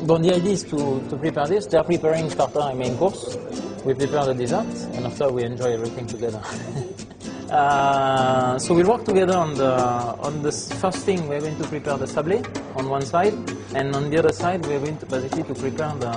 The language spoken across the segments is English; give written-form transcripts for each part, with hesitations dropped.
But the idea is to prepare this. They are preparing starter and main course. We prepare the dessert, and after we enjoy everything together. So we'll work together on the first thing. We're going to prepare the sablé on one side, and on the other side we're going to basically to prepare the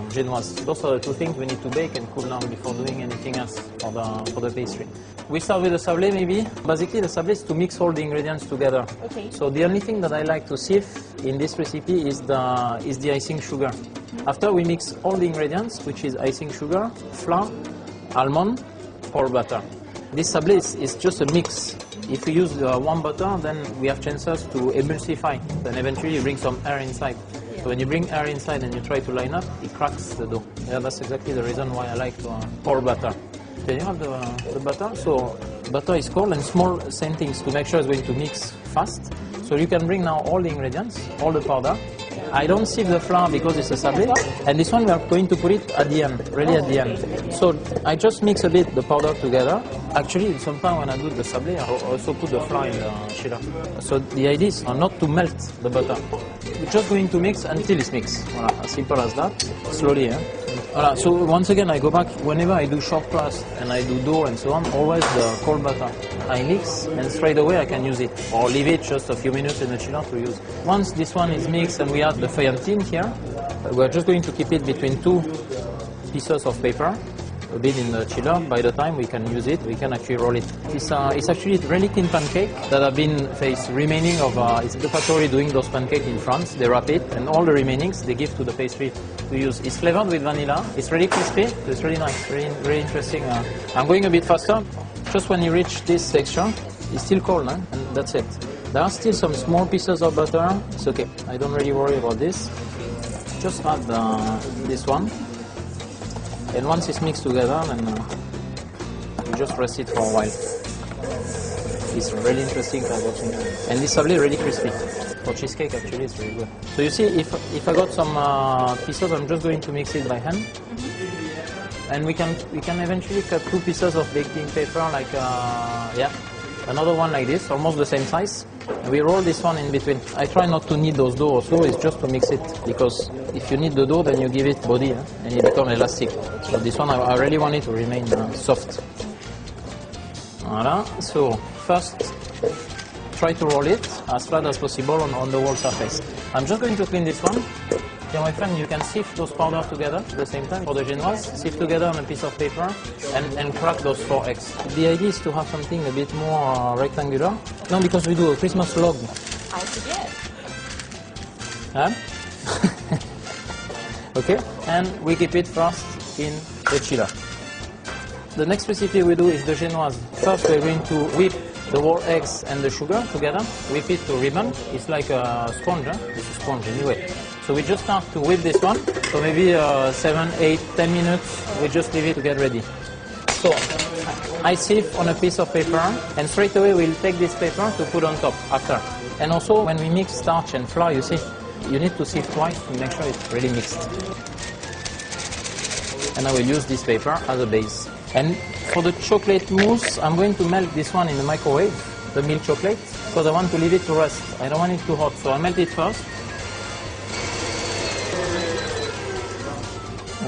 génoise. Those are the two things we need to bake and cool down before doing anything else for the pastry. We start with the sablé maybe. Basically the sablé is to mix all the ingredients together. Okay. So the only thing that I like to sieve in this recipe is the icing sugar. After we mix all the ingredients, which is icing sugar, flour, almond, or butter. This sablé is just a mix. If we use warm butter, then we have chances to emulsify. Then eventually you bring some air inside. Yeah. So when you bring air inside and you try to line up, it cracks the dough. Yeah, that's exactly the reason why I like to pour butter. Can you have the butter? So butter is cold and small same things to make sure it's going to mix fast. So you can bring now all the ingredients, all the powder. I don't sieve the flour because it's a sablé, and this one we are going to put it at the end, really at the end. So I just mix a bit the powder together. Actually, sometimes when I do the sablé, I also put the flour in the chiller. So the idea is not to melt the butter. We're just going to mix until it's mixed. Voilà, as simple as that. Slowly, eh? Voilà, so once again, I go back, whenever I do short crust and I do dough and so on, always the cold butter. I mix and straight away I can use it, or leave it just a few minutes in the chiller to use. Once this one is mixed and we add the feuillantine here, we're just going to keep it between two pieces of paper, a bit in the chiller. By the time we can use it, we can actually roll it. It's actually a really thin pancake that have been remaining of, it's the factory doing those pancakes in France. They wrap it, and all the remainings they give to the pastry to use. It's flavored with vanilla. It's really crispy. It's really nice, really interesting. I'm going a bit faster. Just when you reach this texture, it's still cold, and that's it. There are still some small pieces of butter. It's okay. I don't really worry about this. Just add this one. And once it's mixed together, then you just rest it for a while. It's really interesting for watching. And this sablé is really crispy. For cheesecake, actually, it's really good. So you see, if I got some pieces, I'm just going to mix it by hand. And we can eventually cut two pieces of baking paper, like another one like this, almost the same size. And we roll this one in between. I try not to knead those dough also, it's just to mix it, because if you knead the dough, then you give it body, and it becomes elastic. So this one, I really want it to remain soft. Voilà. So first, try to roll it as flat as possible on the whole surface. I'm just going to clean this one. Here, my friend, you can sift those powders together at the same time. For the génoise, sift together on a piece of paper and crack those 4 eggs. The idea is to have something a bit more rectangular. No, because we do a Christmas log. I forget. Huh? Okay, and we keep it first in the chiller. The next recipe we do is the génoise. First, we're going to whip the raw eggs and the sugar together. Whip it to ribbon. It's like a sponge, huh? It's a sponge anyway. So we just start to whip this one. So maybe 7, 8, 10 minutes, we just leave it to get ready. So I sieve on a piece of paper, and straight away we'll take this paper to put on top after. And also when we mix starch and flour, you see, you need to sieve twice to make sure it's really mixed. And I will use this paper as a base. And for the chocolate mousse, I'm going to melt this one in the microwave, the milk chocolate, because I want to leave it to rest. I don't want it too hot, so I melt it first.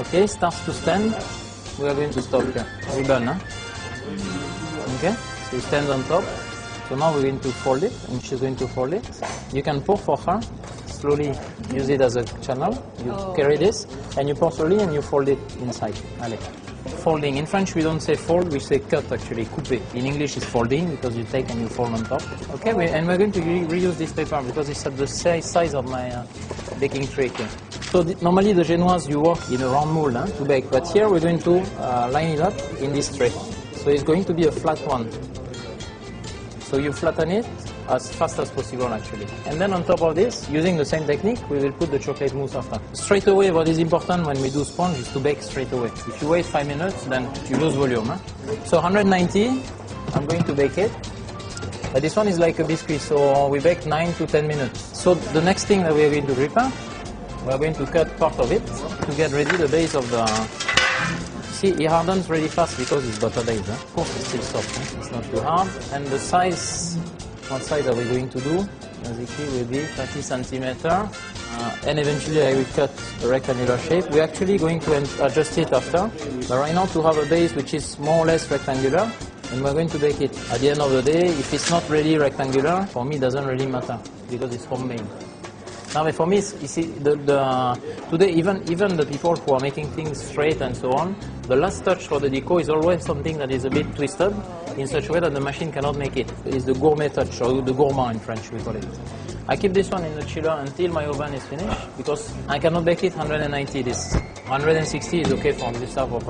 Okay, starts to stand. We are going to stop here. Ribbon, huh? Okay, so it stands on top. So now we're going to fold it, and she's going to fold it. You can pour for her. Slowly use it as a channel. You carry this, and you pour slowly, and you fold it inside. Allez. Folding. In French, we don't say fold, we say cut actually, couper. In English, it's folding because you take and you fold on top. Okay, and we're going to reuse this paper because it's at the size of my baking tray here. So normally the génoise you work in a round mold to bake, but here we're going to line it up in this tray. So it's going to be a flat one. So you flatten it as fast as possible actually. And then on top of this, using the same technique, we will put the chocolate mousse after. Straight away, what is important when we do sponge is to bake straight away. If you wait 5 minutes, then you lose volume. Huh? So 190, I'm going to bake it. But this one is like a biscuit, so we bake 9 to 10 minutes. So the next thing that we are going to prepare, we are going to cut part of it to get ready the base of the... See, it hardens really fast because it's butter based. Huh? Of course, it's still soft. Huh? It's not too hard. And the size, what size are we going to do? basically will be 30 centimeter, and eventually I will cut a rectangular shape. We're actually going to adjust it after, but right now to have a base which is more or less rectangular, and we're going to bake it. At the end of the day, if it's not really rectangular, for me it doesn't really matter, because it's homemade. Now, for me, you see, today even the people who are making things straight and so on, the last touch for the deco is always something that is a bit twisted, in such a way that the machine cannot make it. It's the gourmet touch, or the gourmand in French we call it. I keep this one in the chiller until my oven is finished, because I cannot bake it 190. This 160 is okay for this type of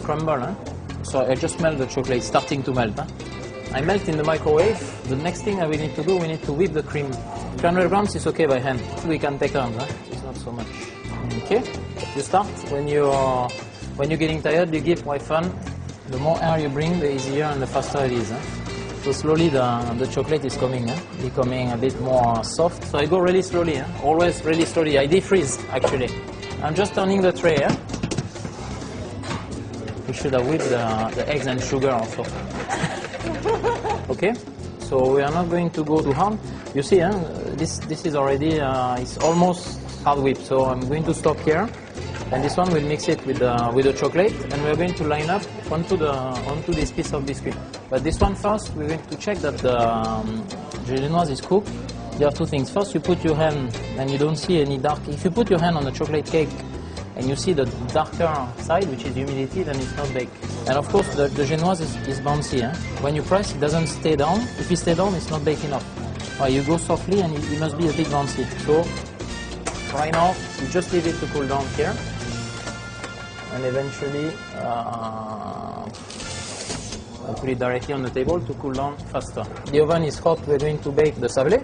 crumble. Huh? So I just melt the chocolate, starting to melt. Huh? I melt in the microwave. The next thing I will need to do, we need to whip the cream. 300 grams is okay by hand. We can take turns, huh? It's not so much. Okay, you start. When you're getting tired, you give quite fun. The more air you bring, the easier and the faster it is. Huh? So slowly the chocolate is coming, becoming a bit more soft. So I go really slowly, always really slowly. I defreeze actually. I'm just turning the tray. We should have whipped the eggs and sugar also. Okay, so we are not going to go too hard. You see, this is already it's almost hard whipped. So I'm going to stop here, and this one will mix it with the chocolate, and we're going to line up onto this piece of biscuit. But this one first, we're going to check that the génoise is cooked. There are two things. First, you put your hand, and you don't see any dark. If you put your hand on the chocolate cake, and you see the darker side, which is humidity, then it's not baked. And of course, the génoise is bouncy. When you press, it doesn't stay down. If it stays down, it's not baked enough. You go softly, and it must be a bit bouncy. So right now, you just leave it to cool down here, and eventually I'll put it directly on the table to cool down faster. The oven is hot. We're going to bake the sablé.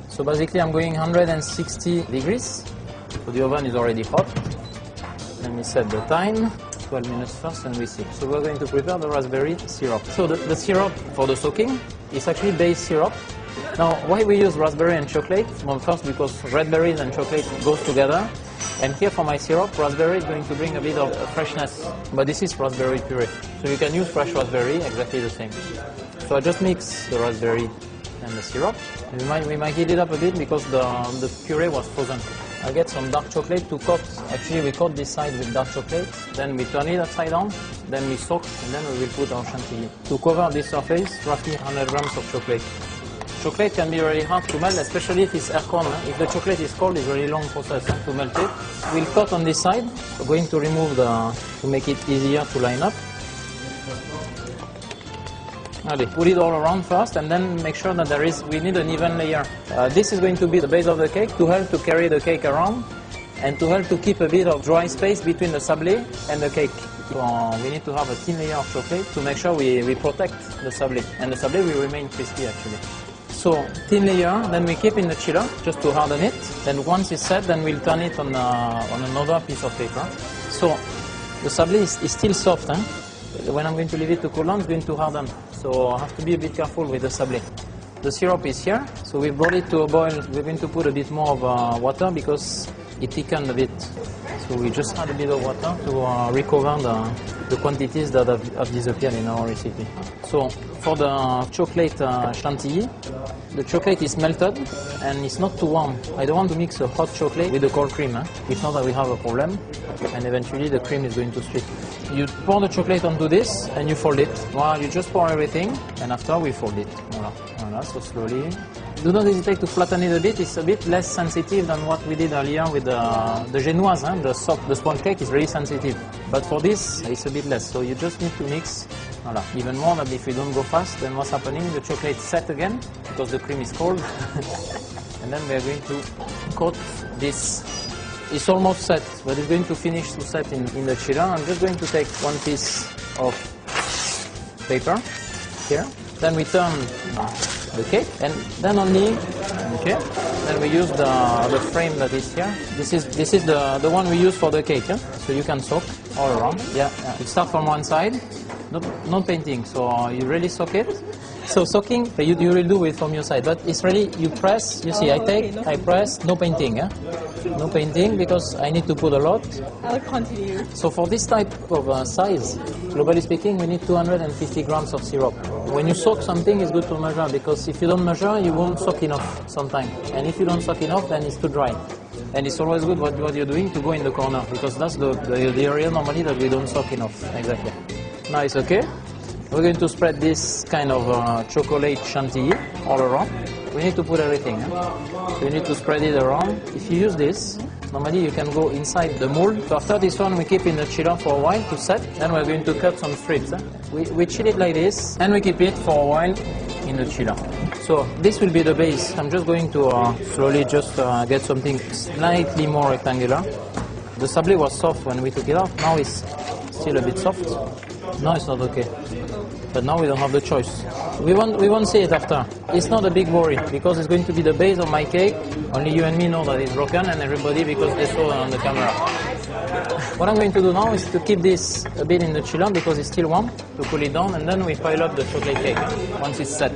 So basically, I'm going 160 degrees. So the oven is already hot. Let me set the time, 12 minutes first, and we see. So we're going to prepare the raspberry syrup. So the syrup for the soaking is actually base syrup. Now, why we use raspberry and chocolate? Well, first because red berries and chocolate goes together. And here for my syrup, raspberry is going to bring a bit of freshness. But this is raspberry puree. So you can use fresh raspberry, exactly the same. So I just mix the raspberry and the syrup. We might heat it up a bit because the puree was frozen. I get some dark chocolate to coat. Actually, we coat this side with dark chocolate. Then we turn it upside down. Then we soak, and then we will put our chantilly. To cover this surface, roughly 100 grams of chocolate. Chocolate can be very hard to melt, especially if it's air-cooled. If the chocolate is cold, it's a very long process to melt it. We'll cut on this side. We're going to remove to make it easier to line up. Put it all around first, and then make sure that we need an even layer. This is going to be the base of the cake to help to carry the cake around and to help to keep a bit of dry space between the sablé and the cake. So we need to have a thin layer of chocolate to make sure we protect the sablé, and the sablé will remain crispy actually. So thin layer, then we keep in the chiller just to harden it. Then once it's set, then we'll turn it on another piece of paper. So the sablé is still soft. When I'm going to leave it to cool down, it's going to harden. So I have to be a bit careful with the sablé. The syrup is here, so we brought it to a boil. We're going to put a bit more of water because it thickened a bit. So we just add a bit of water to recover the quantities that have disappeared in our recipe. So for the chocolate chantilly, the chocolate is melted and it's not too warm. I don't want to mix a hot chocolate with the cold cream. If not, we have a problem, and eventually the cream is going to split. You pour the chocolate onto this and you fold it. Well, you just pour everything, and after we fold it. Voilà, so slowly. Do not hesitate to flatten it a bit. It's a bit less sensitive than what we did earlier with the génoise. The sponge cake is really sensitive. But for this, it's a bit less. So you just need to mix. Voilà. Even more than if we don't go fast, then what's happening? The chocolate set again because the cream is cold. And then we are going to coat this. It's almost set, but it's going to finish to set in the chiller. I'm just going to take one piece of paper here. Then we turn the cake, and then only, okay, then we use the frame that is here. This is the one we use for the cake, so you can soak all around. You start from one side, not painting, so you really soak it, So soaking, you will do it from your side, but it's ready, you press, you see, I take, okay, no I press, no painting, eh? No painting because I need to put a lot. I'll continue. So for this type of size, globally speaking, we need 250 grams of syrup. When you soak something, it's good to measure because if you don't measure, you won't soak enough sometimes. And if you don't soak enough, then it's too dry. And it's always good what you're doing to go in the corner because that's the area normally that we don't soak enough. Exactly. Now it's okay. We're going to spread this kind of chocolate chantilly all around. We need to put everything. So you need to spread it around. If you use this, normally you can go inside the mold. So after this one, we keep in the chiller for a while to set. Then we're going to cut some strips. We chill it like this, and we keep it for a while in the chiller. So this will be the base. I'm just going to slowly just get something slightly more rectangular. The sablé was soft when we took it out. Now it's still a bit soft. No, it's not okay. But now we don't have the choice. We won't see it after. It's not a big worry because it's going to be the base of my cake. Only you and me know that it's broken, and everybody because they saw it on the camera. What I'm going to do now is to keep this a bit in the chiller because it's still warm, to cool it down, and then we pile up the chocolate cake once it's set.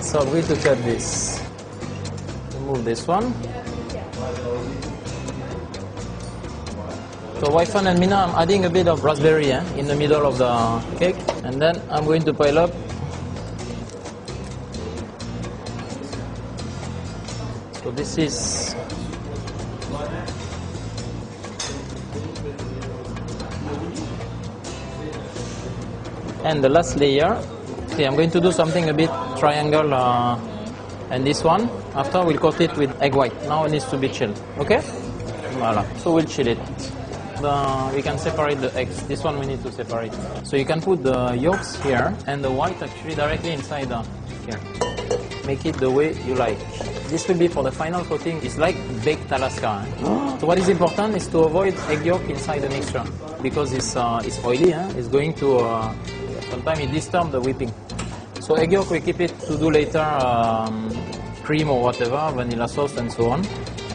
So I'm going to cut this. Remove this one. So Waifan and Mina, I'm adding a bit of raspberry in the middle of the cake, and then I'm going to pile up. So this is and the last layer. Okay, I'm going to do something a bit triangle, and this one. After we'll coat it with egg white. Now it needs to be chilled. Okay? Voila. So we'll chill it. We can separate the eggs. This one we need to separate. So you can put the yolks here and the white actually directly inside here. Make it the way you like. This will be for the final coating. It's like baked Alaska. So what is important is to avoid egg yolk inside the mixture because it's oily. It's going to sometimes it disturbs the whipping. So egg yolk we keep it to do later, cream or whatever, vanilla sauce and so on.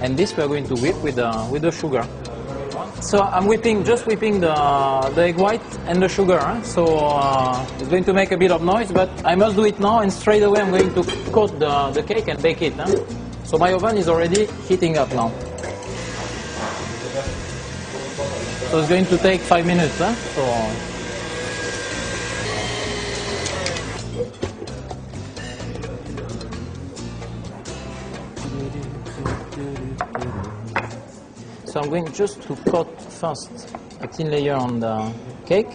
And this we are going to whip with the sugar. So I'm just whipping the egg white and the sugar. So it's going to make a bit of noise, but I must do it now, and straight away I'm going to coat the cake and bake it. So my oven is already heating up now. So it's going to take 5 minutes. So I'm going just to coat first a thin layer on the cake.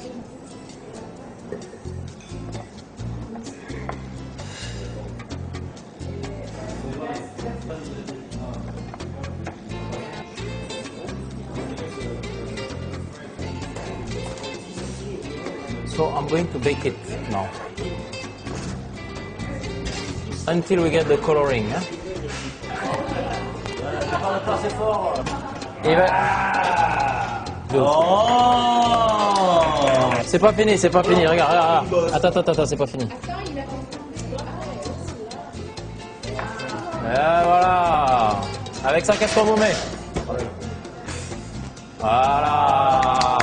So I'm going to bake it now until we get the coloring. Oh, c'est pas fini, regarde. Attends, c'est pas fini. Et voilà. Avec ça, qu'est-ce qu'on vous met? Voilà.